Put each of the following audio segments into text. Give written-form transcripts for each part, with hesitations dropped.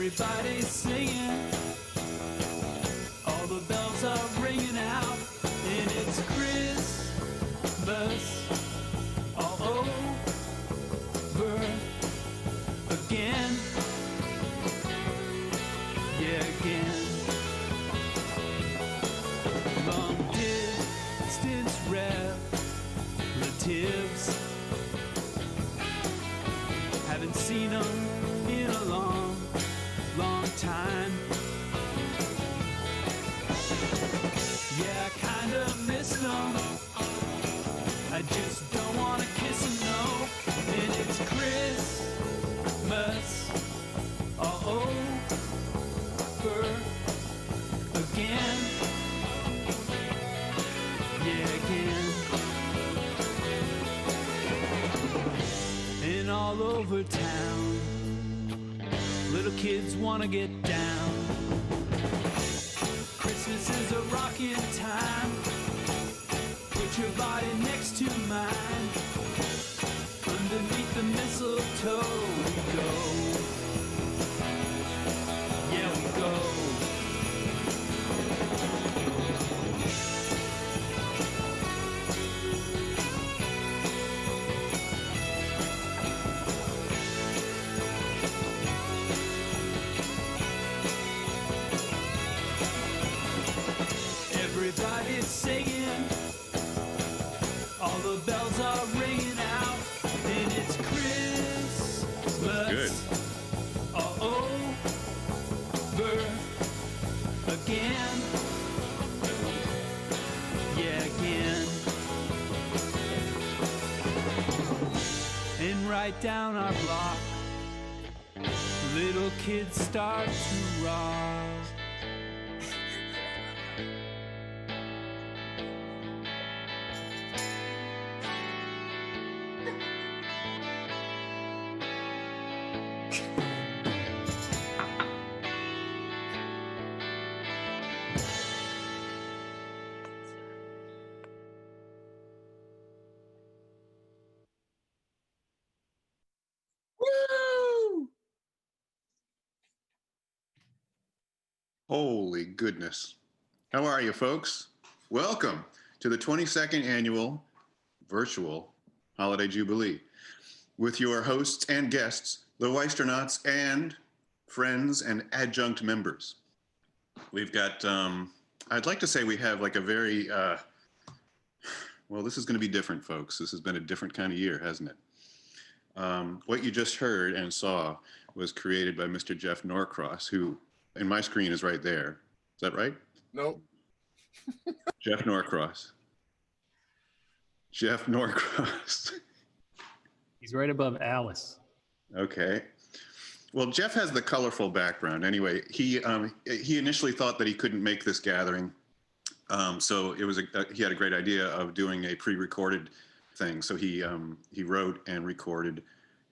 Everybody's singing, all the bells are ringing out, and it's Christmas all over again. Yeah, again. Long distance relatives, haven't seen them in a long time. Yeah, I kinda miss them, I just don't wanna kiss them, no. And it's Christmas all over again. Yeah, again. And all over town, little kids wanna get down. Christmas is a rocking time. Put your body next to mine. Underneath the mistletoe we go. Yeah, we go. Everybody's singing, all the bells are ringing out, and it's Christmas. Good. All over again. Yeah, again. And right down our block, little kids start to rock. Woo! Holy goodness. How are you, folks? Welcome to the 22nd annual virtual Holiday Jubilee with your hosts and guests, the Weisstronauts and friends and adjunct members. We've got, I'd like to say we have like a very, well, this is going to be different, folks. This has been a different kind of year, hasn't it? What you just heard and saw was created by Mr. Jeff Norcross, who, in my screen, is right there. Is that right? Nope. Jeff Norcross. Jeff Norcross. He's right above Alice. Okay. Well, Jeff has the colorful background. Anyway, he initially thought that he couldn't make this gathering, so it was he had a great idea of doing a pre-recorded thing. So he wrote and recorded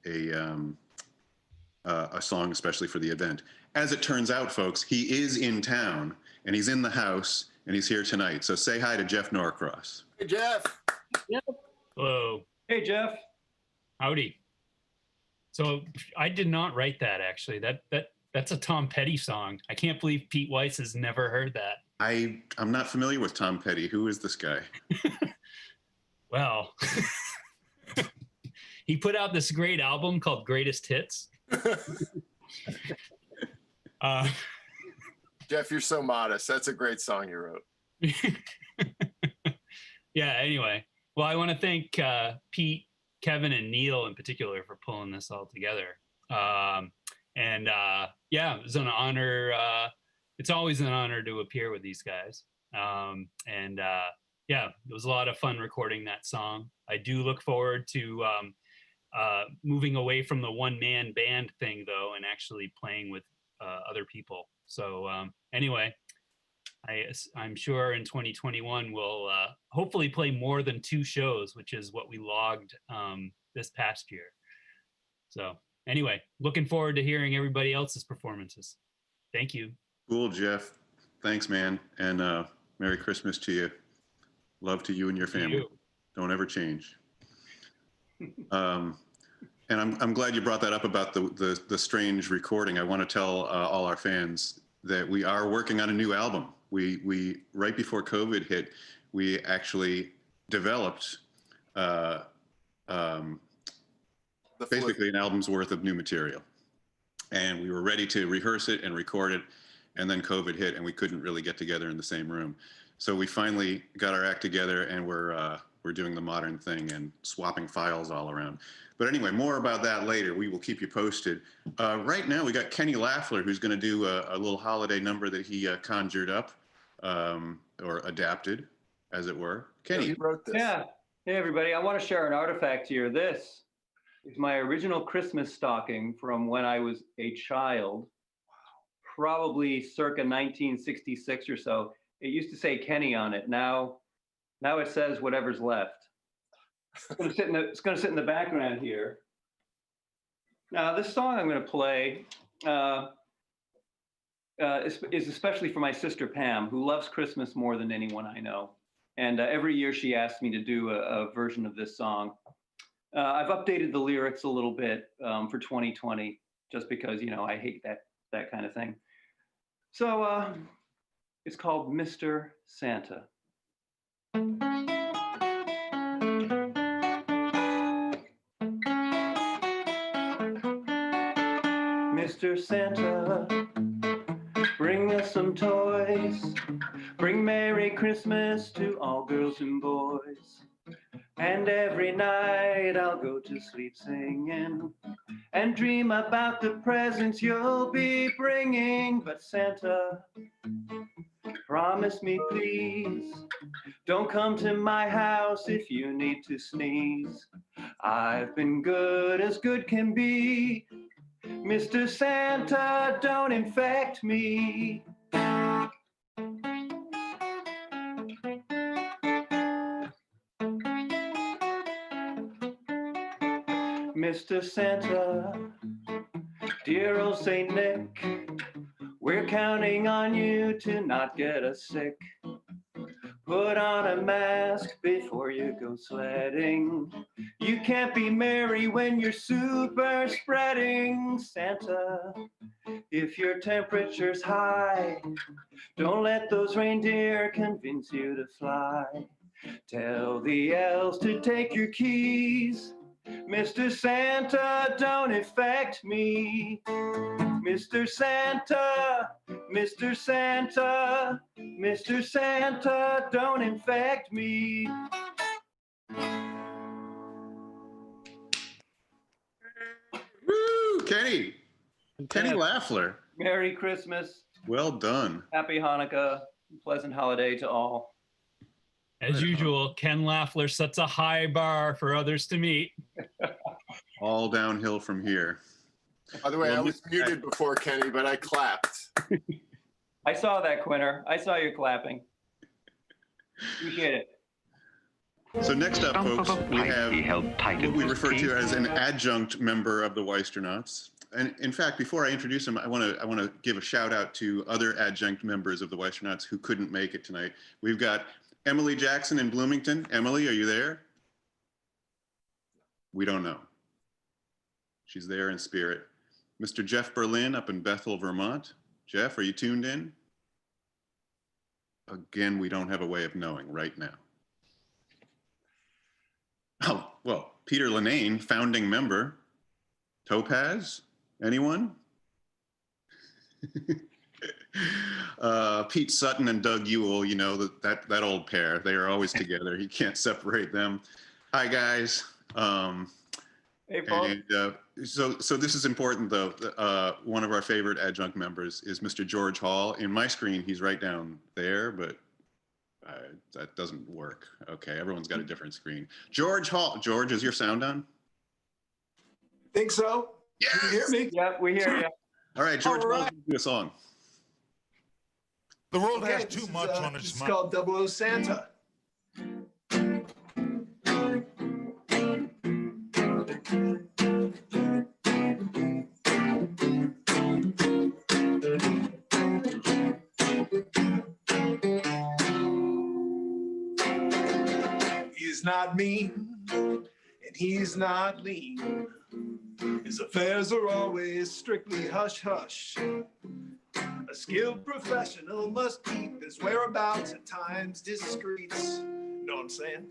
a song especially for the event. As it turns out, folks, he is in town and he's in the house and he's here tonight. So say hi to Jeff Norcross. Hey, Jeff. Yep. Hello. Hey, Jeff. Howdy. So I did not write that, actually. That's a Tom Petty song. I can't believe Pete Weiss has never heard that. I'm not familiar with Tom Petty. Who is this guy? Well, he put out this great album called Greatest Hits. Jeff, you're so modest. That's a great song you wrote. Yeah, anyway. Well, I want to thank Pete, Kevin, and Neil in particular for pulling this all together. Yeah, it was an honor. It's always an honor to appear with these guys. Yeah, it was a lot of fun recording that song. I do look forward to moving away from the one-man band thing, though, and actually playing with other people. So anyway, I'm sure in 2021 we'll hopefully play more than 2 shows, which is what we logged this past year. So anyway, looking forward to hearing everybody else's performances. Thank you. Cool, Jeff. Thanks, man. And Merry Christmas to you. Love to you and your family. Don't ever change. And I'm glad you brought that up about the strange recording. I want to tell all our fans that we are working on a new album. We right before COVID hit, we actually developed basically an album's worth of new material, and we were ready to rehearse it and record it, and then COVID hit, and we couldn't really get together in the same room. So we finally got our act together, and we're doing the modern thing and swapping files all around. But anyway, more about that later. We will keep you posted. Right now, we got Kenny Lafleur, who's going to do a little holiday number that he conjured up or adapted, as it were. Kenny. He wrote this. Yeah. Hey, everybody. I want to share an artifact here. This is my original Christmas stocking from when I was a child, probably circa 1966 or so. It used to say Kenny on it. Now it says whatever's left. It's going to sit in the background here. Now, this song I'm going to play is especially for my sister Pam, who loves Christmas more than anyone I know. And every year she asks me to do a version of this song. I've updated the lyrics a little bit for 2020, just because, you know, I hate that kind of thing. So it's called Mr. Santa. Mr. Santa, bring us some toys. Bring Merry Christmas to all girls and boys. And every night I'll go to sleep singing and dream about the presents you'll be bringing. But Santa, promise me please, don't come to my house if you need to sneeze. I've been good as good can be. Mr. Santa, don't infect me. Mr. Santa, dear old Saint Nick, we're counting on you to not get us sick. Put on a mask before you go sledding. You can't be merry when you're super spreading. Santa, if your temperature's high, don't let those reindeer convince you to fly. Tell the elves to take your keys. Mr. Santa, don't infect me. Mr. Santa, Mr. Santa, Mr. Santa, don't infect me. Woo, Kenny. Kenny Lafleur. Merry Christmas. Well done. Happy Hanukkah. Pleasant holiday to all. As usual, Ken Lafleur sets a high bar for others to meet. All downhill from here. By the way, I was muted before, Kenny, but I clapped. I saw that, Quinner. I saw you clapping. Appreciate it. So next up, folks, we have what we refer to as an adjunct member of the Weisstronauts. And in fact, before I introduce him, I want to give a shout out to other adjunct members of the Weisstronauts who couldn't make it tonight. We've got Emily Jackson in Bloomington. Emily, are you there? We don't know. She's there in spirit. Mr. Jeff Berlin up in Bethel, Vermont. Jeff, are you tuned in? Again, we don't have a way of knowing right now. Oh, well, Peter Linane, founding member. Topaz, anyone? Pete Sutton and Doug Ewell, you know, that old pair. They are always together. You can't separate them. Hi, guys. Hey, folks. And so this is important, though. One of our favorite adjunct members is Mr. George Hall. In my screen, he's right down there, but that doesn't work. Okay, everyone's got a different screen. George Hall. George, is your sound on? Think so? Yes! Can you hear me? Yeah, we hear you. All right, George, All right. Hall, do a song. The world Okay, has too much on its It's mind. called 00 Santa. He's not mean, and he's not lean. His affairs are always strictly hush-hush. A skilled professional must keep his whereabouts at times discreet. Know what I'm saying?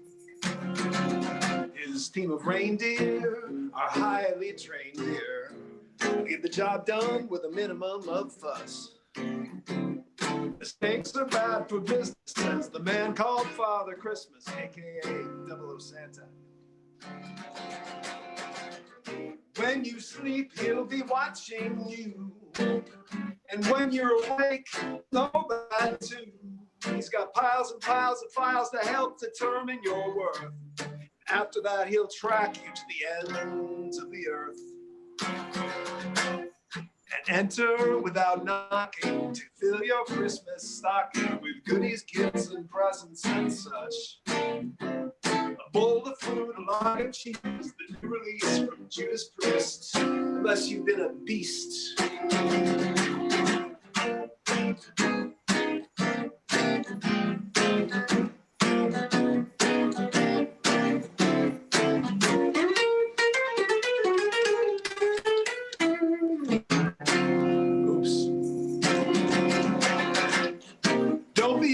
His team of reindeer are highly trained here. Get the job done with a minimum of fuss. Mistakes are bad for business, says the man called Father Christmas, aka 00 Santa. When you sleep, he'll be watching you. And when you're awake, know that too. He's got piles and piles of files to help determine your worth. After that, he'll track you to the ends of the earth. And enter without knocking to fill your Christmas stocking with goodies, gifts, and presents and such. A bowl of fruit, a log of cheese, the new release from Judas Priest, unless you've been a beast.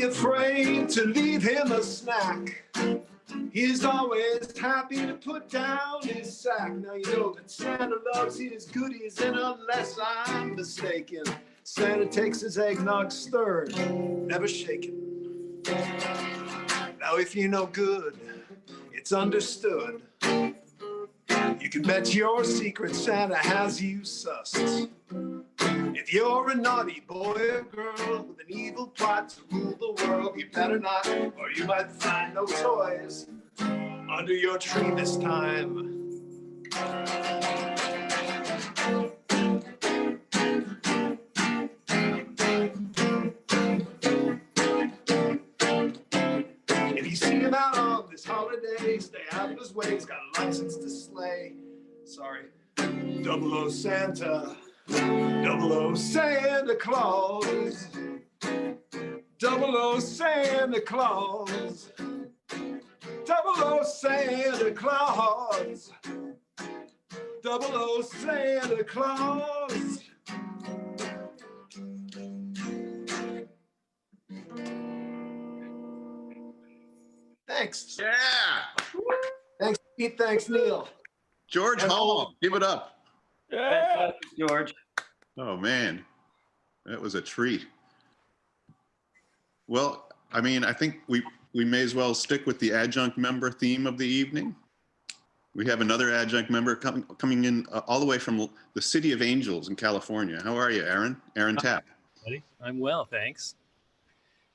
Afraid to leave him a snack. He's always happy to put down his sack. Now you know that Santa loves his goodies, and unless I'm mistaken, Santa takes his eggnog stirred, never shaken. Now if you know good, it's understood. You can bet your secret Santa has you sussed. If you're a naughty boy or girl with an evil plot to rule the world, you better not, or you might find no toys under your tree this time. If you see him out on this holiday, stay out of his way, he's got a license to slay. Sorry, 00 Santa. 00 Santa Claus, 00 Santa Claus, 00 Santa Claus, 00 Santa Claus. Thanks. Yeah. Thanks, Pete. Thanks, Neil. George Hall, give it up. Fantastic, George. Oh, man. That was a treat. Well, I mean, I think we may as well stick with the adjunct member theme of the evening. We have another adjunct member coming in all the way from the City of Angels in California. How are you, Aaron? Aaron Tapp. Buddy. I'm well, thanks.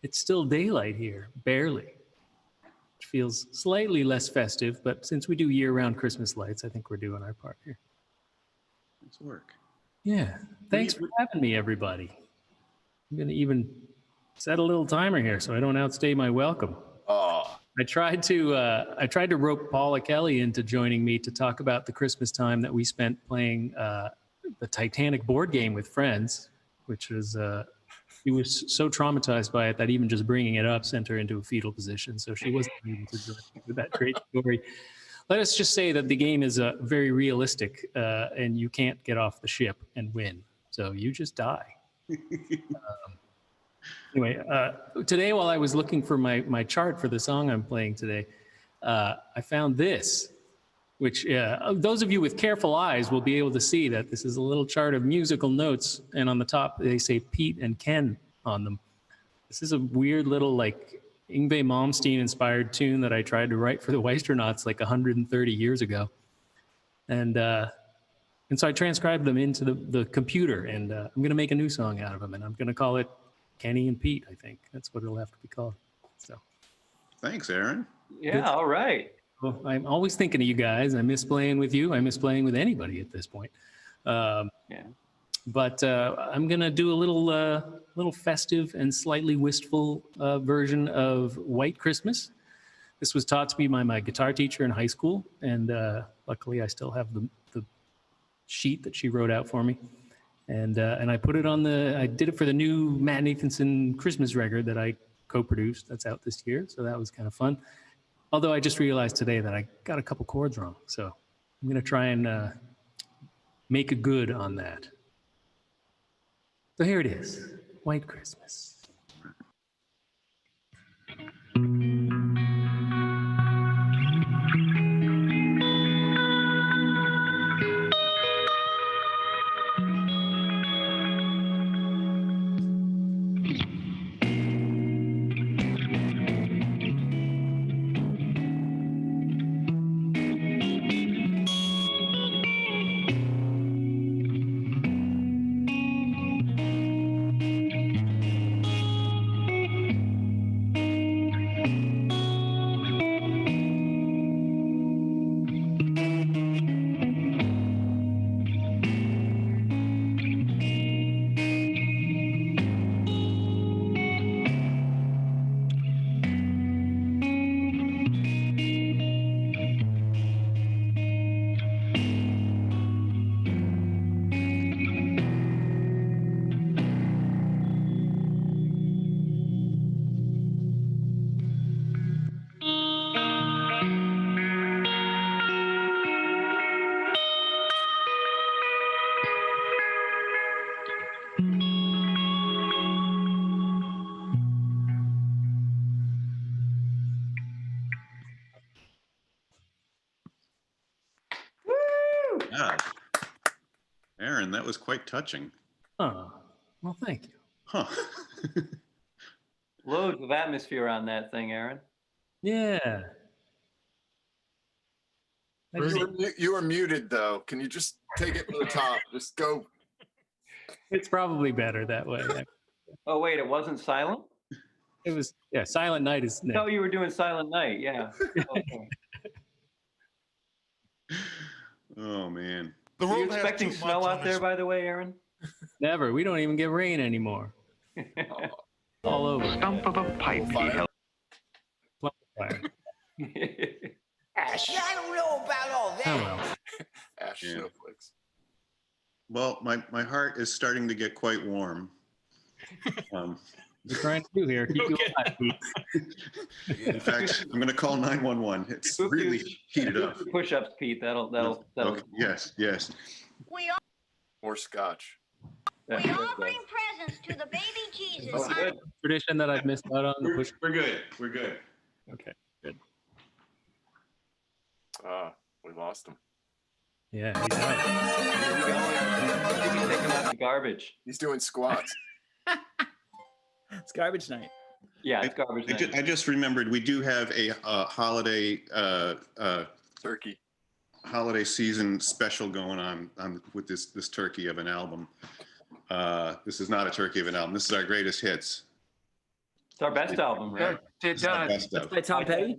It's still daylight here, barely. It feels slightly less festive, but since we do year-round Christmas lights, I think we're doing our part here. Nice work. Yeah. Thanks for having me, everybody. I'm going to even set a little timer here so I don't outstay my welcome. Oh, I tried to rope Paula Kelly into joining me to talk about the Christmas time that we spent playing the Titanic board game with friends, which was she was so traumatized by it that even just bringing it up sent her into a fetal position. So she wasn't able to join me with that great story. Let us just say that the game is very realistic, and you can't get off the ship and win. So you just die. Anyway, today while I was looking for my chart for the song I'm playing today, I found this, which those of you with careful eyes will be able to see that this is a little chart of musical notes, and on the top they say Pete and Ken on them. This is a weird little like Yngwie Malmsteen inspired tune that I tried to write for the Weisstronauts like 130 years ago. And so I transcribed them into the computer, and I'm going to make a new song out of them, and I'm going to call it Kenny and Pete, I think. That's what it'll have to be called. So. Thanks, Aaron. Yeah, all right. Well, I'm always thinking of you guys. I miss playing with you. I miss playing with anybody at this point. Yeah. But I'm going to do a little festive and slightly wistful version of White Christmas. This was taught to me by my guitar teacher in high school, and luckily I still have the sheet that she wrote out for me. And I put it on I did it for the new Matt Nathanson Christmas record that I co-produced. That's out this year, so that was kind of fun. Although I just realized today that I got a couple chords wrong. So I'm going to try and make a good on that. So here it is, White Christmas. God. Aaron, that was quite touching. Oh, well, thank you. Huh. Loads of atmosphere on that thing, Aaron. Yeah. You were muted though. Can you just take it to the top? Just go. It's probably better that way. Oh, wait, it wasn't silent? It was, yeah, Silent Night is next. No, you were doing Silent Night, yeah. Okay. Oh, man. Are you expecting snow out there, by the way, Aaron? Never. We don't even get rain anymore. All over. Stump of a pipe. Fire. Ash. I don't know about all that. Oh, well. Ash Yeah. snowflakes. Well, my heart is starting to get quite warm. What are you trying to do here? Keep you alive, Pete. In fact, I'm going to call 911. It's really heated up. Push-ups, Pete. That'll. Okay. Yes, yes. We all, Or scotch. we all bring presents to the baby Jesus. Oh, good. Tradition that I've missed out on. The push. We're good. We're good. Okay, good. We lost him. Yeah, he's out. Maybe take him out the garbage. He's doing squats. It's garbage night. Yeah, it's garbage night. I just remembered we do have a holiday Turkey. holiday season special going on with this turkey of an album. This is not a turkey of an album. This is our greatest hits. It's our best album, right? It's our best That's of. by Tom Petty.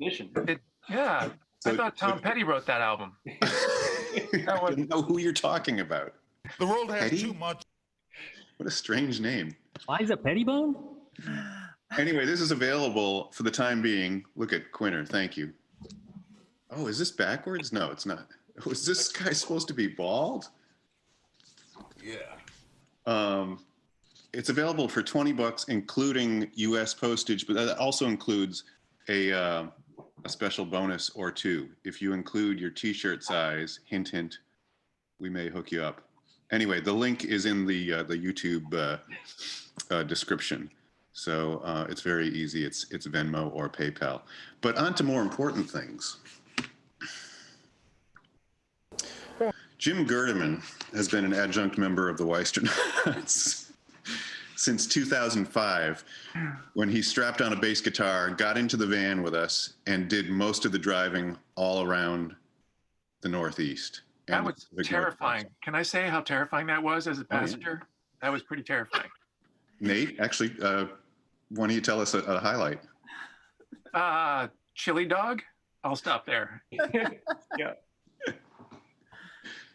Yeah, So- I thought Tom Petty wrote that album. I don't know who you're talking about. The world has Petty? too much. What a strange name. Liza Pettibone? Anyway, this is available for the time being. Look at Quinner. Thank you. Oh, is this backwards? No, it's not. Was this guy supposed to be bald? Yeah. It's available for $20, including U.S. postage, but that also includes a special bonus or two. If you include your T-shirt size, hint, hint, we may hook you up. Anyway, the link is in the YouTube description. So it's very easy. It's Venmo or PayPal. But on to more important things. Jim Gerdemann has been an adjunct member of the Weisstronauts since 2005, when he strapped on a bass guitar, got into the van with us, and did most of the driving all around the Northeast. That was terrifying. Can I say how terrifying that was as a passenger? That was pretty terrifying. Nate, actually, why don't you tell us a highlight? Chili dog? I'll stop there. Yeah.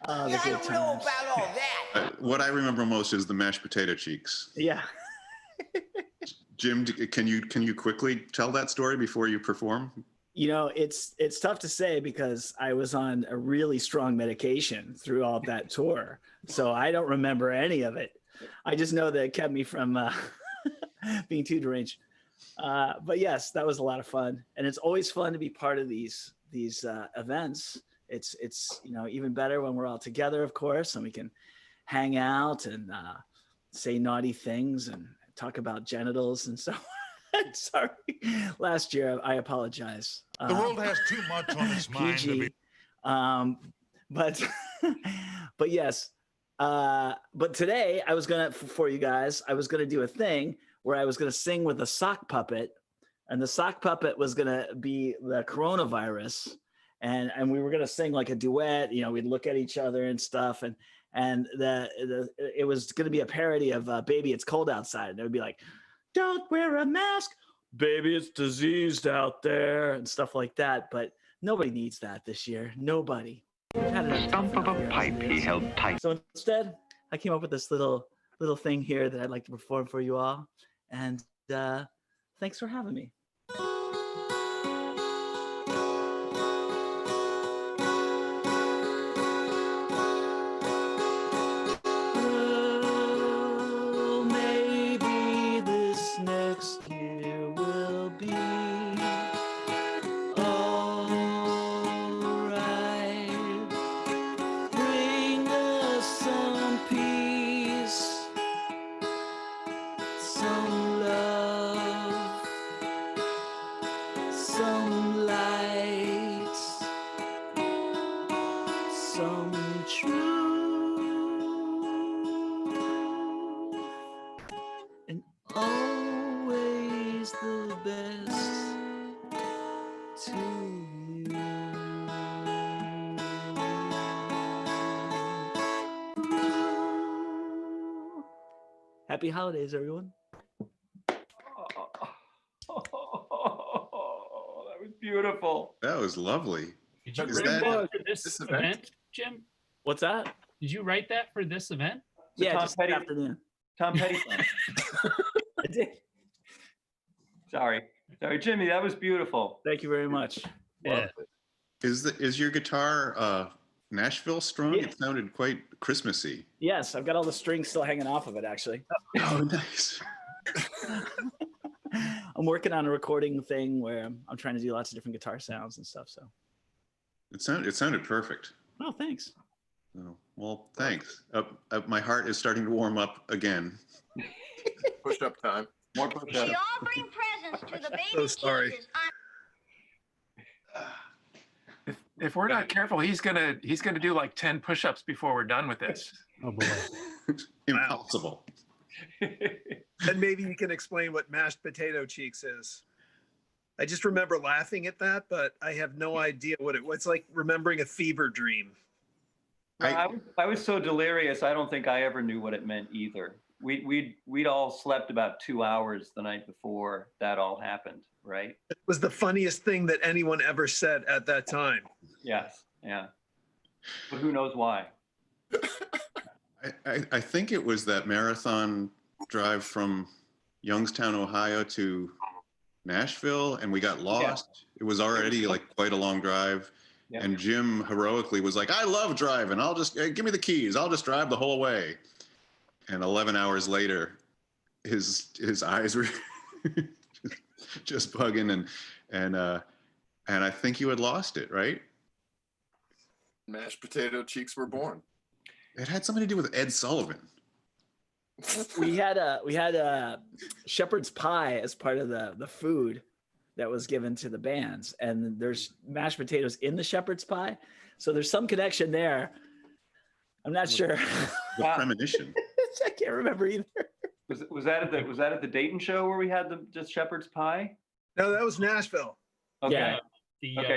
Oh, the I good don't know times. about all that. What I remember most is the mashed potato cheeks. Yeah. Jim, can you quickly tell that story before you perform? You know, it's tough to say because I was on a really strong medication through all that tour. So I don't remember any of it. I just know that it kept me from being too deranged. But yes, that was a lot of fun, and it's always fun to be part of these events. It's even better when we're all together, of course, and we can hang out and say naughty things and talk about genitals and so on. Sorry, last year I apologize. The world has too much on its mind to be. But but yes, but today I was gonna for you guys. I was gonna do a thing where I was gonna sing with a sock puppet, and the sock puppet was gonna be the coronavirus, and we were gonna sing like a duet. We'd look at each other and stuff, and it was gonna be a parody of "Baby, It's Cold Outside," and it would be like, "Don't wear a mask, baby, it's diseased out there," and stuff like that. But nobody needs that this year. Nobody. The stump of a pipe he held tight. So instead, I came up with this little thing here that I'd like to perform for you all. And thanks for having me. Well, maybe this next year will be Happy holidays, everyone. Oh, that was beautiful. That was lovely. Did you Is write that- that for this event, Jim? What's that? Did you write that for this event? Yeah, Tom just Petty- this afternoon. Tom Petty. I did. Sorry, Jimmy. That was beautiful. Thank you very much. Yeah. Is your guitar Nashville strung? Yeah. It sounded quite Christmassy. Yes, I've got all the strings still hanging off of it, actually. Oh, nice. I'm working on a recording thing where I'm trying to do lots of different guitar sounds and stuff. So. It sounded perfect. Oh, thanks. Oh, well, thanks. My heart is starting to warm up again. Push-up time. More push-ups. We all bring presents to the baby So sorry. Jesus. If we're not careful, he's gonna do like 10 push-ups before we're done with this. Oh boy. Impossible. And maybe you can explain what mashed potato cheeks is. I just remember laughing at that, but I have no idea what it was. It's like remembering a fever dream. I was so delirious. I don't think I ever knew what it meant either. We'd all slept about 2 hours the night before that all happened, right? It was the funniest thing that anyone ever said at that time. Yes, yeah. But who knows why? I think it was that marathon drive from Youngstown, Ohio to Nashville, and we got lost. Yeah. It was already like quite a long drive. Yeah. And Jim heroically was like, "I love driving. I'll just give me the keys. I'll just drive the whole way." And 11 hours later, his eyes were just bugging, and I think you had lost it, right? Mashed potato cheeks were born. It had something to do with Ed Sullivan. We had a shepherd's pie as part of the food that was given to the bands, and there's mashed potatoes in the shepherd's pie, so there's some connection there. I'm not sure. The premonition. I can't remember either. Was that at the Dayton show where we had the shepherd's pie? No, that was Nashville. Okay. Yeah.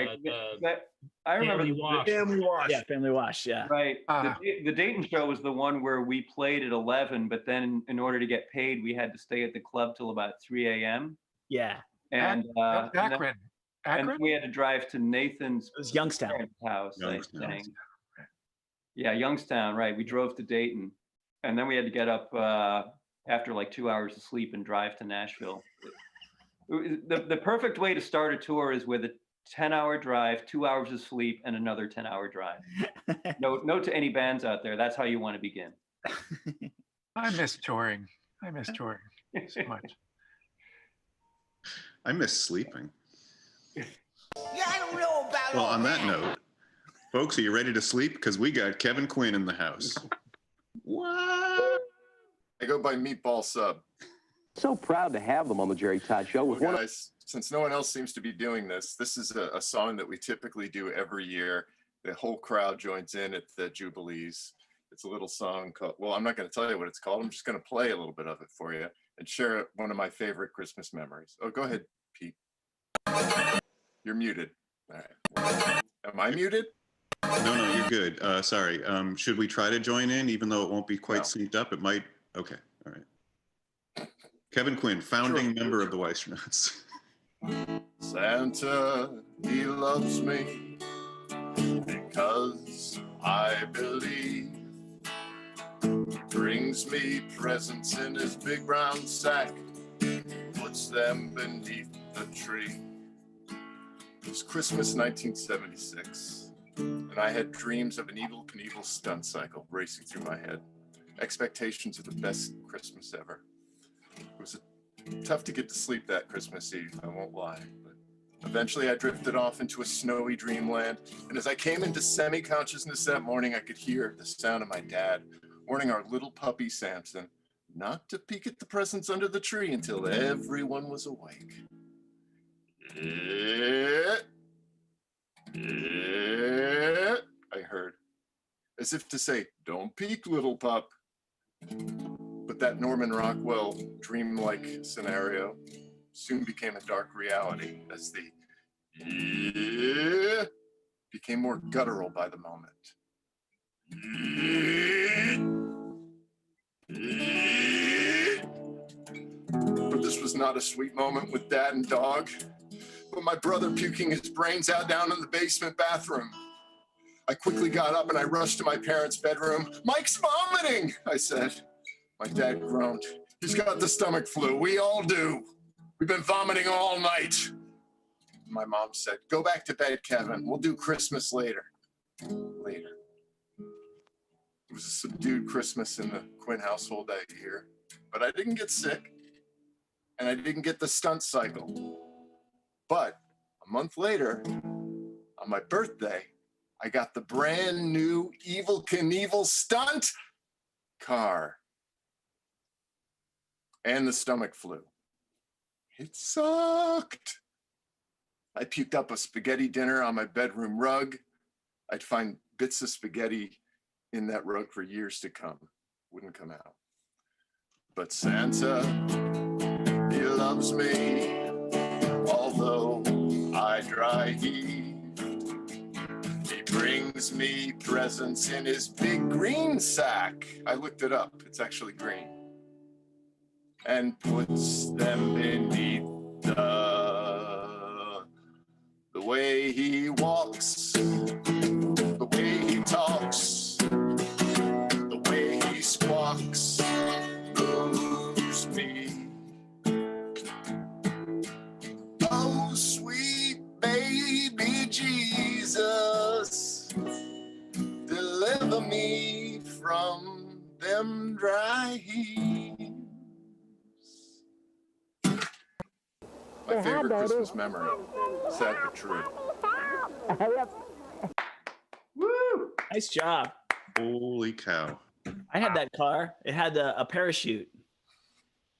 I remember Family Wash. Yeah, Family Wash. Yeah. Right. The Dayton show was the one where we played at 11, but then in order to get paid, we had to stay at the club till about 3 a.m. Yeah. And Akron. And we had to drive to Nathan's it was Youngstown house. Youngstown. I think. Yeah, Youngstown. Right. We drove to Dayton, and then we had to get up after like 2 hours of sleep and drive to Nashville. The perfect way to start a tour is with a 10-hour drive, 2 hours of sleep, and another 10-hour drive. Note to any bands out there, that's how you want to begin. I miss touring so much. I miss sleeping. Yeah, I don't know about Well, all on that note, folks, are you ready to sleep? Because we got Kevin Quinn in the house. What? I go by Meatball Sub. So proud to have them on the Jerry Todd Show. Well, guys, since no one else seems to be doing this, this is a song that we typically do every year. The whole crowd joins in at the Jubilees. It's a little song called, well, I'm not going to tell you what it's called. I'm just going to play a little bit of it for you and share one of my favorite Christmas memories. Oh, go ahead, Pete. You're muted. All right. Am I muted? No, you're good. Sorry. Should we try to join in, even though it won't be quite synced up? It might. Okay. All right. Kevin Quinn, founding member of the Weisstronauts. Santa, he loves me because I believe. He brings me presents in his big brown sack, puts them beneath the tree. It was Christmas 1976, and I had dreams of an Evel Knievel stunt cycle racing through my head. Expectations of the best Christmas ever. It was tough to get to sleep that Christmas Eve, I won't lie. But eventually I drifted off into a snowy dreamland, and as I came into semi-consciousness that morning, I could hear the sound of my dad warning our little puppy Samson not to peek at the presents under the tree until everyone was awake. I heard, as if to say, don't peek, little pup. But that Norman Rockwell dreamlike scenario soon became a dark reality as the became more guttural by the moment. But this was not a sweet moment with Dad and Dog, but my brother puking his brains out down in the basement bathroom. I quickly got up and I rushed to my parents' bedroom. Mike's vomiting, I said. My dad groaned. He's got the stomach flu. We all do. We've been vomiting all night. My mom said, go back to bed, Kevin. We'll do Christmas later. Later. It was a subdued Christmas in the Quinn household that year, but I didn't get sick and I didn't get the stunt cycle. But a month later, on my birthday, I got the brand new Evel Knievel stunt car and the stomach flu. It sucked. I puked up a spaghetti dinner on my bedroom rug. I'd find bits of spaghetti in that rug for years to come. Wouldn't come out. But Santa, he loves me, although I dry heave. He brings me presents in his big green sack. I looked it up. It's actually green. And puts them beneath the way he walks, the way he talks, the way he squawks, moves me. Oh, sweet baby Jesus, deliver me from them dry heaves. My favorite Christmas memory, sad but true. Woo! Nice job. Holy cow. I had that car. It had a parachute.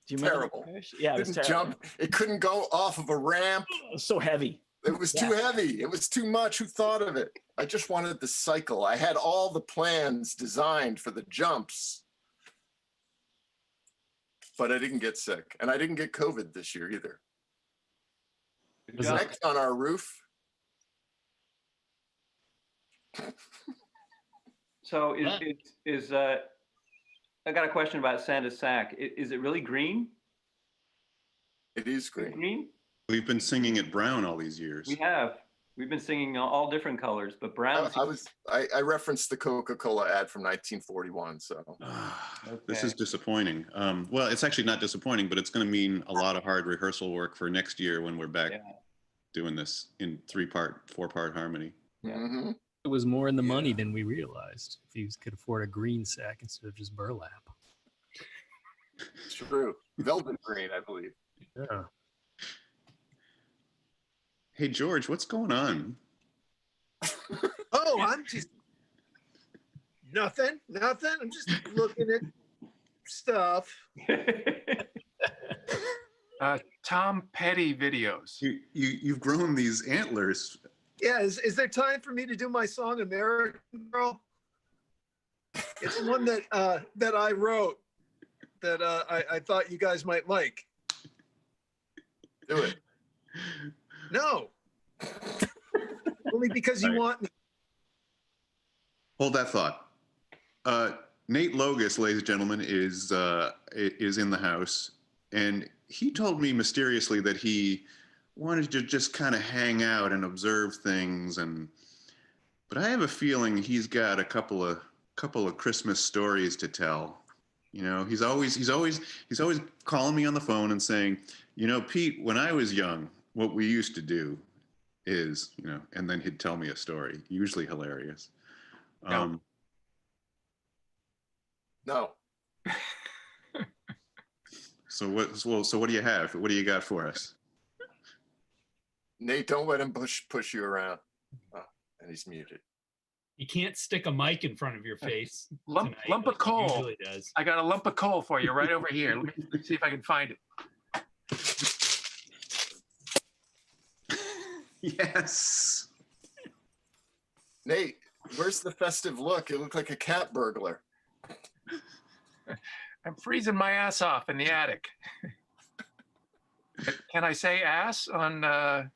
Do you remember? Terrible. Yeah, it was Didn't terrible. jump. It couldn't go off of a ramp. It was so heavy. It was too heavy. It was too much. Who thought of it? I just wanted the cycle. I had all the plans designed for the jumps, but I didn't get sick, and I didn't get COVID this year either. Next on our roof. So I got a question about Santa's sack. Is it really green? It is green. Green? We've been singing it brown all these years. We have. We've been singing all different colors, but brown. I referenced the Coca-Cola ad from 1941. So This is disappointing. Well, it's actually not disappointing, but it's going to mean a lot of hard rehearsal work for next year when we're back doing this in 4-part harmony. Yeah. Mm-hmm. It was more in the money than we realized. If you could afford a green sack instead of just burlap. It's true. Velvet green, I believe. Yeah. Hey, George, what's going on? Oh, I'm just nothing. I'm just looking at stuff. Tom Petty videos. You've grown these antlers. Yeah, is there time for me to do my song "American Girl"? It's one that I wrote that I thought you guys might like. Do it. No, only because you want me. Hold that thought. Nate Logus, ladies and gentlemen, is in the house, and he told me mysteriously that he wanted to just kind of hang out and observe things, but I have a feeling he's got a couple of Christmas stories to tell. You know, he's always calling me on the phone and saying, you know, Pete, when I was young, what we used to do is, you know, and then he'd tell me a story, usually hilarious. No. So what do you have? What do you got for us? Nate, don't let him push you around. Oh, and he's muted. You can't stick a mic in front of your face. Lump tonight, of coal. Usually does. I got a lump of coal for you right over here. Let me see if I can find it. Yes. Nate, where's the festive look? You look like a cat burglar. I'm freezing my ass off in the attic. Can I say ass on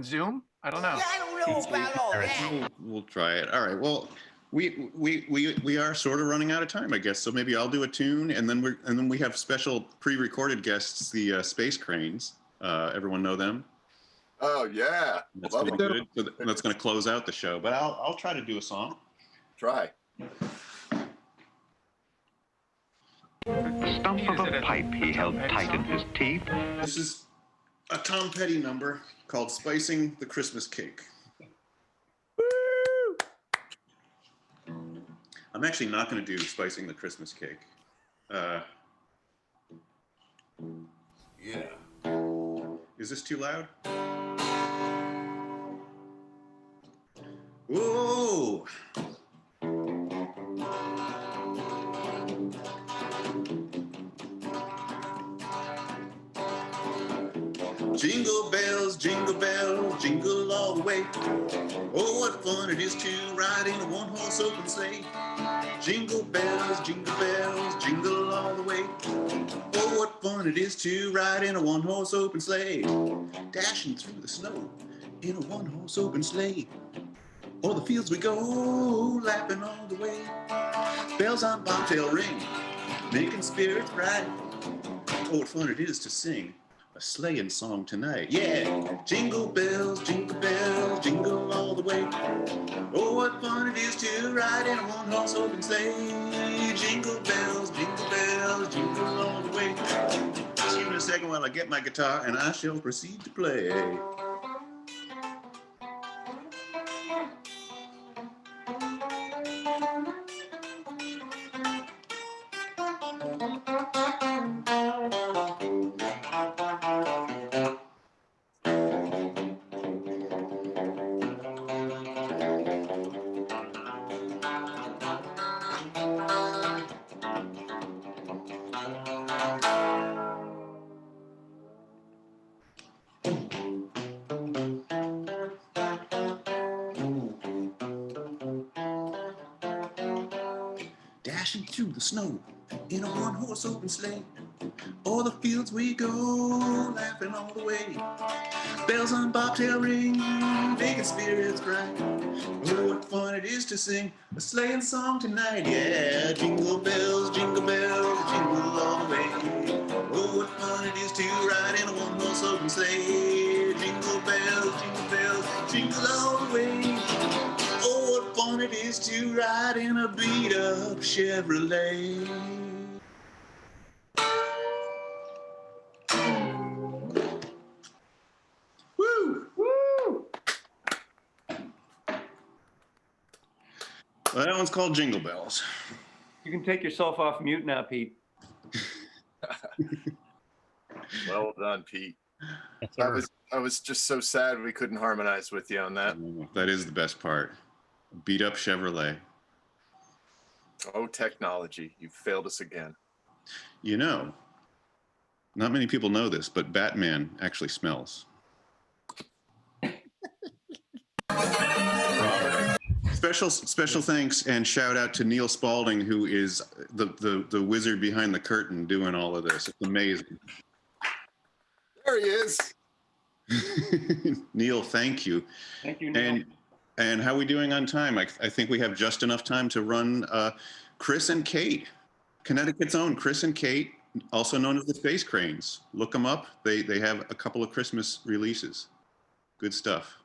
Zoom? I don't know. I don't know about all that. We'll try it. All right. Well, we are sort of running out of time, I guess. So maybe I'll do a tune, and then we have special pre-recorded guests, the Space Cranes. Everyone know them? Oh yeah, that's going to be good. So that's going to close out the show. But I'll try to do a song. Try. The stump of a pipe he held tight in his teeth. This is a Tom Petty number called "Spicing the Christmas Cake." Woo! I'm actually not going to do "Spicing the Christmas Cake." Yeah. Is this too loud? Whoa! Jingle bells, jingle all the way. Oh, what fun it is to ride in a one-horse open sleigh. Jingle bells, jingle all the way. Oh, what fun it is to ride in a one-horse open sleigh. Dashing through the snow in a one-horse open sleigh. O'er the fields we go, laughing all the way. Bells on bobtail ring, making spirits bright. Oh, what fun it is to sing a sleighing song tonight. Yeah, jingle bells, jingle all the way. Oh, what fun it is to ride in a one-horse open sleigh. Jingle bells, jingle all the way. Excuse me a second while I get my guitar and I shall proceed to play. Dashing through the snow in a one-horse open sleigh. O'er the fields we go, laughing all the way. Bells on bobtail ring, making spirits bright. Oh, what fun it is to sing a sleighing song tonight. Yeah, jingle bells, jingle all the way. Oh, what fun it is to ride in a one-horse open sleigh. Jingle bells, jingle all the way. Oh, what fun it is to ride in a beat-up Chevrolet. Woo! Woo! Well, that one's called Jingle Bells. You can take yourself off mute now, Pete. Well done, Pete. I was just so sad we couldn't harmonize with you on that. That is the best part. Beat up Chevrolet. Oh, technology. You failed us again. You know, not many people know this, but Batman actually smells. Special thanks and shout out to Neil Spaulding, who is the wizard behind the curtain doing all of this. It's amazing. There he is. Neil, thank you. Thank you, Neil. And how are we doing on time? I think we have just enough time to run Chris and Kate, Connecticut's own Chris and Kate, also known as the Space Cranes. Look them up. They have a couple of Christmas releases. Good stuff.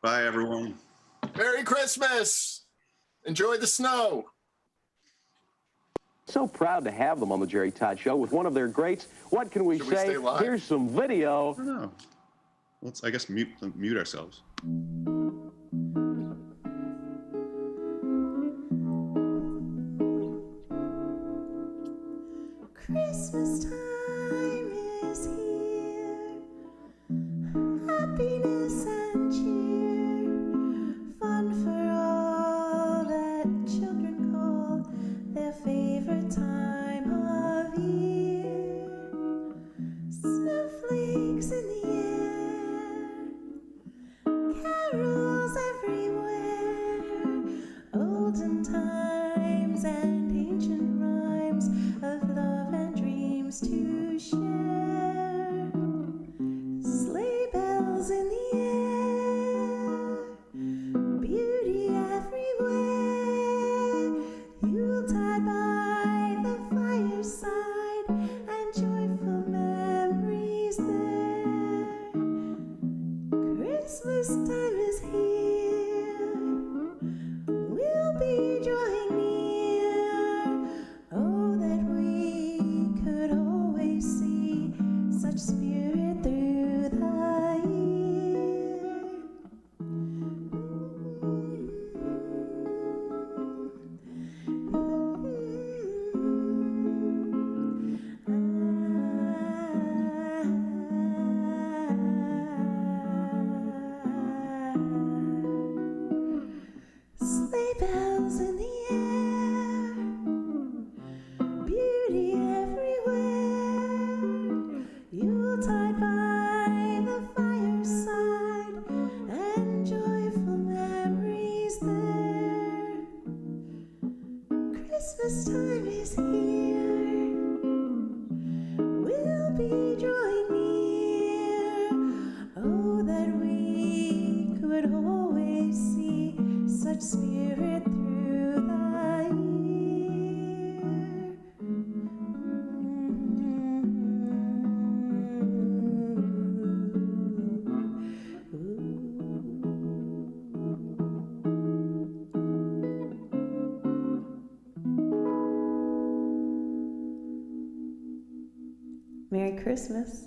Bye, everyone. Merry Christmas. Enjoy the snow. So proud to have them on the Jerry Todd Show with one of their greats. What can we Should we say? stay live? Here's some video. I don't know. Let's, I guess, mute ourselves. Christmas time is here. Happiness and cheer. Fun for all that children call their favorite time of year. Snowflakes in the air. Carols everywhere. Olden times and ancient rhymes of love and dreams to share. Sleigh bells in the air. Beauty everywhere. Yuletide by the fireside and joyful memories there. Christmas time is here. We'll be drawing near. Oh, that we could always see such spirit through the year. Sleigh bells in the air. Beauty everywhere. Yuletide by the fireside and joyful memories there. Christmas time is here. We'll be drawing near. Oh, that we could always see such spirit through the year. Merry Christmas.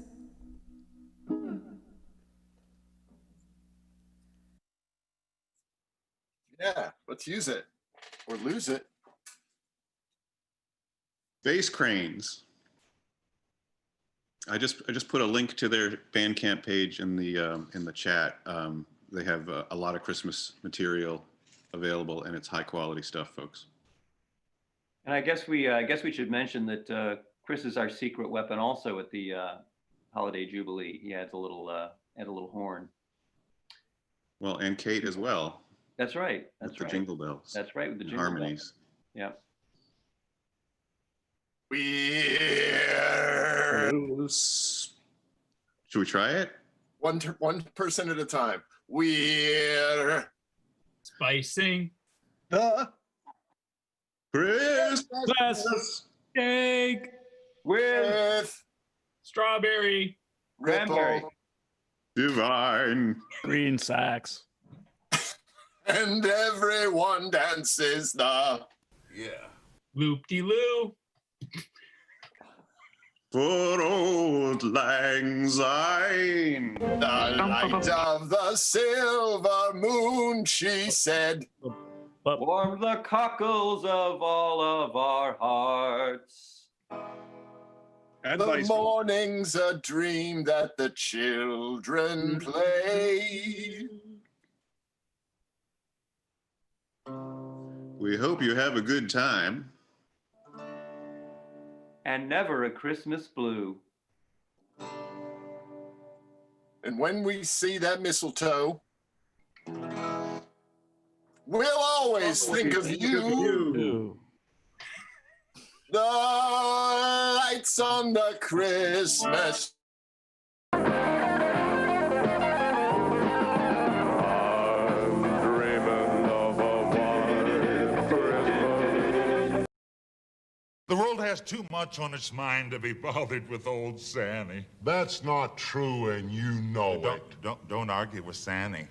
Yeah, let's use it or lose it. Space Cranes. I just put a link to their Bandcamp page in the chat. They have a lot of Christmas material available, and it's high quality stuff, folks. And I guess we should mention that Chris is our secret weapon also at the holiday Jubilee. He adds a little horn. Well, and Kate as well. That's right. That's with the right. jingle bells. That's right, with the and jingle harmonies. bells. Yeah. Should we try it? One person at a time. We're spicing the Christmas cake with strawberry, cranberry, divine green sacks. And everyone dances the loop-de-loo. For old lang syne. The light of the silver moon, she said. Warm the cockles of all of our hearts. The morning's a dream that the children play. We hope you have a good time. And never a Christmas blue. And when we see that mistletoe, we'll always think of you. The lights on the Christmas. The world has too much on its mind to be bothered with old Sandy. That's not true, and you know it. Don't argue with Sandy.